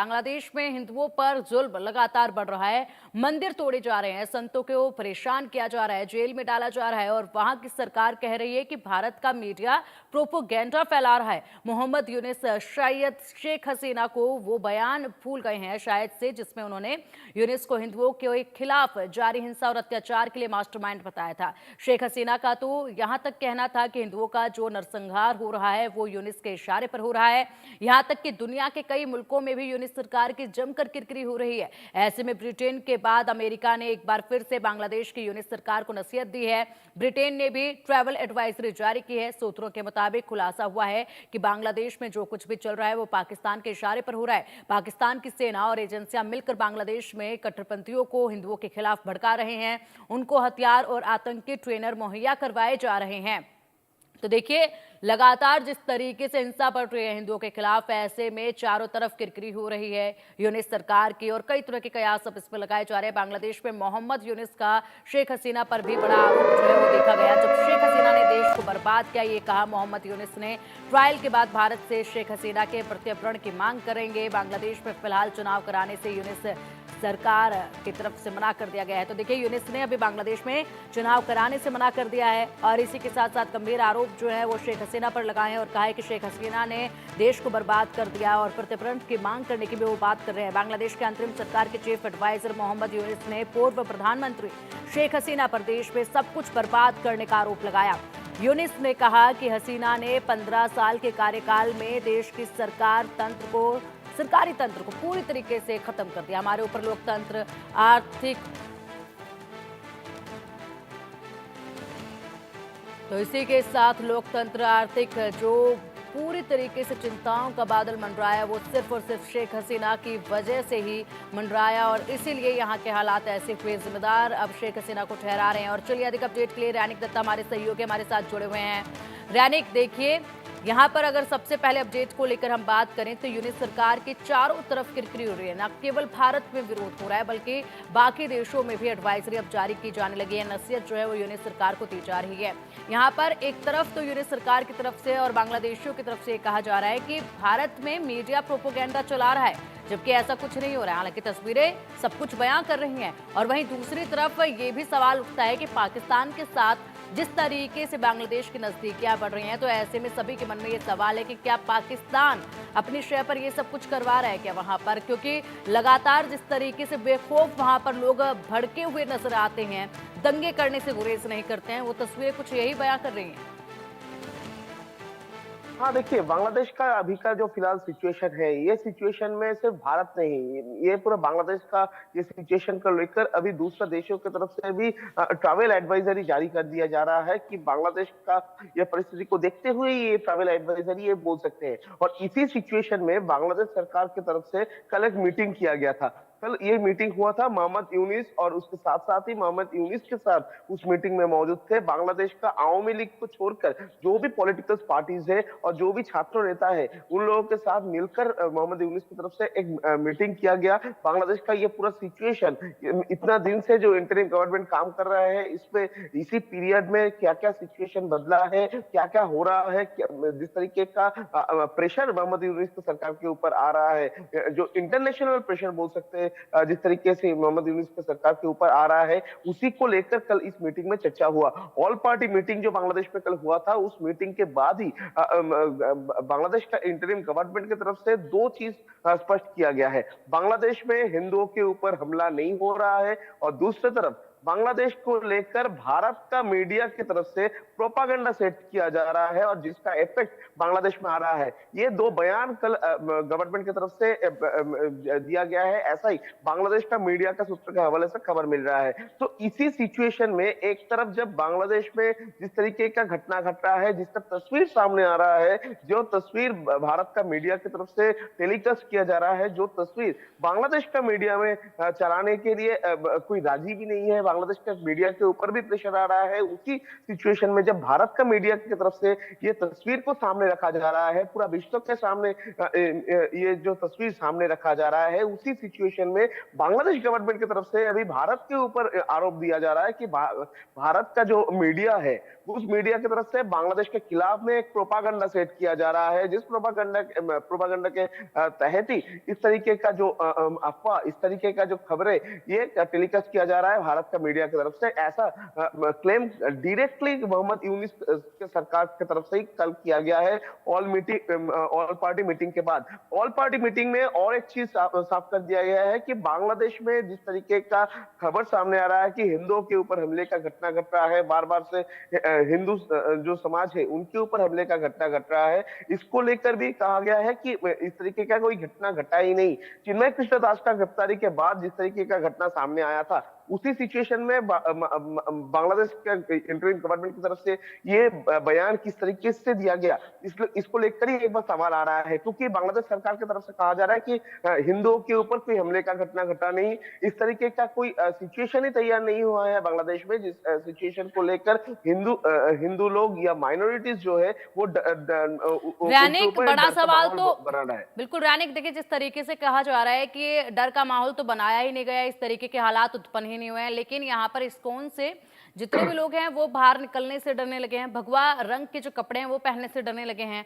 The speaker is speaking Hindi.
बांग्लादेश में हिंदुओं पर जुल्म लगातार बढ़ रहा है। मंदिर तोड़े जा रहे हैं, संतों को परेशान किया जा रहा है, जेल में डाला जा रहा है और वहां की सरकार कह रही है कि भारत का मीडिया प्रोपोगेंडा फैला रहा है। मोहम्मद यूनिस शायद शेख हसीना को वो बयान भूल गए हैं शायद से, जिसमें उन्होंने यूनिस को हिंदुओं के खिलाफ जारी हिंसा और अत्याचार के लिए मास्टरमाइंड बताया था। शेख हसीना का तो यहां तक कहना था कि हिंदुओं का जो नरसंहार हो रहा है वो यूनिस के इशारे पर हो रहा है। यहां तक कि दुनिया के कई मुल्कों में भी यूनिस सरकार की जमकर किरकिरी हो रही है। ऐसे में ब्रिटेन के बाद अमेरिका ने एक बार फिर से बांग्लादेश की यूनिस सरकार को नसीहत दी है। ब्रिटेन ने भी ट्रैवल एडवाइजरी जारी की है। सूत्रों के मुताबिक खुलासा हुआ है कि बांग्लादेश में जो कुछ भी चल रहा है वो पाकिस्तान के इशारे पर हो रहा है। पाकिस्तान की सेना और एजेंसियां मिलकर बांग्लादेश में कट्टरपंथियों को हिंदुओं के खिलाफ भड़का रहे हैं। उनको हथियार और आतंकी ट्रेनर मुहैया करवाए जा रहे हैं। तो देखिए, लगातार जिस तरीके से हिंसा बढ़ रही है हिंदुओं के खिलाफ, ऐसे में चारों तरफ किरकिरी हो रही है यूनिस सरकार की और कई तरह के कयास अब इस पर लगाए जा रहे हैं। बांग्लादेश में मोहम्मद यूनिस का शेख हसीना पर भी बड़ा आरोप जो है वो देखा गया। जब शेख हसीना ने देश को बर्बाद किया, ये कहा मोहम्मद यूनिस ने ट्रायल के बाद भारत से शेख हसीना के प्रत्यर्पण की मांग करेंगे। बांग्लादेश में फिलहाल चुनाव कराने से यूनिस सरकार की तरफ से मना कर दिया गया है। तो देखिए, यूनिस ने अभी बांग्लादेश में चुनाव कराने से मना कर दिया है और इसी के साथ साथ गंभीर आरोप जो है वो शेख हसीना पर लगाए हैं और कहा है कि शेख हसीना ने देश को बर्बाद कर दिया और प्रत्यर्पण की मांग करने की भी वो बात कर रहे हैं। बांग्लादेश के अंतरिम सरकार के चीफ एडवाइजर मोहम्मद यूनिस ने पूर्व प्रधानमंत्री शेख हसीना पर देश में सब कुछ बर्बाद करने का आरोप लगाया। यूनिस ने कहा कि हसीना ने 15 साल के कार्यकाल में देश की सरकारी तंत्र को पूरी तरीके से खत्म कर दिया। हमारे ऊपर लोकतंत्र, आर्थिक, तो इसी के साथ लोकतंत्र, आर्थिक जो पूरी तरीके से चिंताओं का बादल मंडराया वो सिर्फ और सिर्फ शेख हसीना की वजह से ही मंडराया और इसीलिए यहाँ के हालात ऐसे हुए। जिम्मेदार अब शेख हसीना को ठहरा रहे हैं। और चलिए अधिक अपडेट के लिए रैनिक दत्ता हमारे सहयोगी हमारे साथ जुड़े हुए हैं। रैनिक, देखिए, यहाँ पर अगर सबसे पहले अपडेट को लेकर हम बात करें तो यूनिस सरकार की चारों तरफ किरकिरी हो रही है। न केवल भारत में विरोध हो रहा है बल्कि बाकी देशों में भी एडवाइजरी अब जारी की जाने लगी है। नसीहत जो है वो यूनिस सरकार को दी जा रही है। यहाँ पर एक तरफ तो यूनिस सरकार की तरफ से और बांग्लादेशियों की तरफ से कहा जा रहा है कि भारत में मीडिया प्रोपोगेंडा चला रहा है, जबकि ऐसा कुछ नहीं हो रहा है। हालांकि तस्वीरें सब कुछ बयां कर रही हैं और वहीं दूसरी तरफ ये भी सवाल उठता है कि पाकिस्तान के साथ जिस तरीके से बांग्लादेश की नजदीकियां बढ़ रही हैं, तो ऐसे में सभी के मन में ये सवाल है कि क्या पाकिस्तान अपनी शय पर ये सब कुछ करवा रहा है क्या वहां पर, क्योंकि लगातार जिस तरीके से बेखौफ वहां पर लोग भड़के हुए नजर आते हैं, दंगे करने से गुरेज नहीं करते हैं, वो तस्वीरें कुछ यही बयां कर रही हैं। हाँ, देखिए, बांग्लादेश का अभी का जो फिलहाल सिचुएशन है, ये सिचुएशन में सिर्फ भारत नहीं, ये पूरा बांग्लादेश का ये सिचुएशन को लेकर अभी दूसरे देशों की तरफ से भी ट्रैवल एडवाइजरी जारी कर दिया जा रहा है कि बांग्लादेश का ये परिस्थिति को देखते हुए ये ट्रैवल एडवाइजरी ये बोल सकते हैं। और इसी सिचुएशन में बांग्लादेश सरकार की तरफ से कल एक मीटिंग किया गया था। कल ये मीटिंग हुआ था मोहम्मद यूनिस और उसके साथ साथ ही मोहम्मद यूनिस के साथ उस मीटिंग में मौजूद थे बांग्लादेश का आवामी लीग को छोड़कर जो भी पॉलिटिकल पार्टीज है और जो भी छात्र नेता है, उन लोगों के साथ मिलकर मोहम्मद यूनिस की तरफ से एक मीटिंग किया गया। बांग्लादेश का ये पूरा सिचुएशन, इतना दिन से जो इंटरिम गवर्नमेंट काम कर रहा है, इसमें इसी पीरियड में क्या क्या सिचुएशन बदला है, क्या क्या हो रहा है, जिस तरीके का प्रेशर मोहम्मद यूनिस की सरकार के ऊपर आ रहा है, जो इंटरनेशनल प्रेशर बोल सकते हैं जिस तरीके से मोहम्मद यूनिस की सरकार के ऊपर आ रहा है, उसी को लेकर कल इस मीटिंग में चर्चा हुआ। ऑल पार्टी मीटिंग जो बांग्लादेश में कल हुआ था, उस मीटिंग के बाद ही बांग्लादेश का इंटरिम गवर्नमेंट की तरफ से दो चीज स्पष्ट किया गया है। बांग्लादेश में हिंदुओं के ऊपर हमला नहीं हो रहा है और दूसरी तरफ बांग्लादेश को लेकर भारत का मीडिया की तरफ से प्रोपागेंडा सेट किया जा रहा है और जिसका इफेक्ट बांग्लादेश में आ रहा है। ये दो बयान कल गवर्नमेंट की तरफ से दिया गया है। ऐसा ही बांग्लादेश का मीडिया का सूत्र के हवाले से खबर मिल रहा है। तो इसी सिचुएशन में एक तरफ जब बांग्लादेश में जिस तरीके का घटना घट रहा है, जिसका तस्वीर सामने आ रहा है, जो तस्वीर भारत का मीडिया की तरफ से टेलीकास्ट किया जा रहा है, जो तस्वीर बांग्लादेश का मीडिया में चलाने के लिए कोई राजी भी नहीं है बांग्लादेश के मीडिया के ऊपर भी प्रेशर आ रहा है। उसी सिचुएशन में जब भारत का मीडिया की तरफ से ये तस्वीर को सामने रखा जा रहा है, पूरा विश्व के सामने ये जो तस्वीर सामने रखा जा रहा है, उसी सिचुएशन में बांग्लादेश गवर्नमेंट की तरफ से अभी भारत के ऊपर आरोप दिया जा रहा है कि भारत का जो मीडिया है, उस मीडिया की तरफ से बांग्लादेश के खिलाफ में एक प्रोपागंडा सेट किया जा रहा है, जिस प्रोपागंडा के तहत ही इस तरीके का जो अफवाह, इस तरीके का जो खबरें ये टेलीकास्ट किया जा रहा है भारत का मीडिया की तरफ से। ऐसा क्लेम डायरेक्टली मोहम्मद यूनिस के सरकार की तरफ से ही कल किया गया है ऑल पार्टी मीटिंग के बाद। ऑल पार्टी मीटिंग में और एक चीज साफ कर दिया गया है कि बांग्लादेश में जिस तरीके का खबर सामने आ रहा है कि हिंदुओं के ऊपर हमले का घटना घट रहा है, बार बार से हिंदू जो समाज है उनके ऊपर हमले का घटना घट रहा है, इसको लेकर भी कहा गया है कि इस तरीके का कोई घटना घटा ही नहीं। चिन्मय कृष्णदास का गिरफ्तारी के बाद जिस तरीके का घटना सामने आया था, उसी सिचुएशन में बांग्लादेश का इंटरिम गवर्नमेंट की तरफ से ये बयान किस तरीके से दिया गया, इसको लेकर ही एक बार सवाल आ रहा है, क्योंकि बांग्लादेश सरकार की तरफ से कहा जा रहा है कि हिंदुओं के ऊपर कोई हमले का घटना घटा नहीं, इस तरीके का कोई सिचुएशन ही तैयार नहीं हुआ है बांग्लादेश में, जिस सिचुएशन को लेकर हिंदू लोग या माइनॉरिटीज जो है वो उनके रैनिक, ऊपर बड़ा डर का सवाल माहौल तो बना रहा है। बिल्कुल रैनिक, देखिए जिस तरीके से कहा जा रहा है कि डर का माहौल तो बनाया ही नहीं गया, इस तरीके के हालात उत्पन्न ही नहीं हुए हैं, लेकिन यहाँ पर इस्कॉन से जितने भी लोग हैं वो बाहर निकलने से डरने लगे हैं, भगवा रंग के जो कपड़े हैं वो पहनने से डरने लगे हैं।